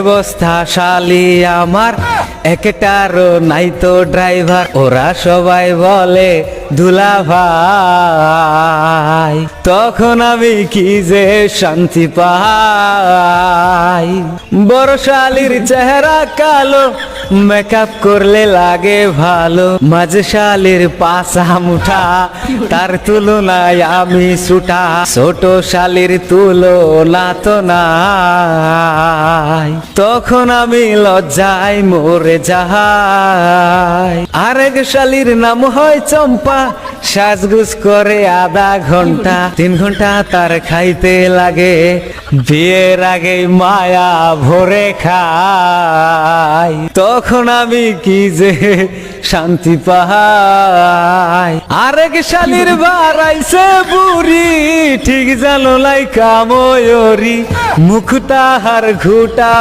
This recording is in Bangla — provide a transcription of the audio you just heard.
বস্তা শালি আমার, একটারও নাই তো ড্রাইভার, ওরা সবাই বলে দুলা ভাই। তখন আমি কি যে শান্তি পাই। বড় শালির চেহারা কালো, মেকআপ করলে লাগে ভালো, মাঝে শালির পাছা মুঠা, তার তুলনায় আমি ছুটা, ছোট শালির তুলনা তো নাই। তখন আমি লজ্জায় মরে যাই। আরেক শালির নাম হয় চম্পা, সাজগুজ করে আধা ঘন্টা, 3 ঘন্টা তার খাইতে লাগে, বিয়ের আগে মায়া ভরে খাই। তখন আমি কি যে শান্তি পাই। আরেক শালির বাড়াইছে বুড়ি, ঠিক জানো লাইকা ময়ূরী, মুখ তাহার ঘুটা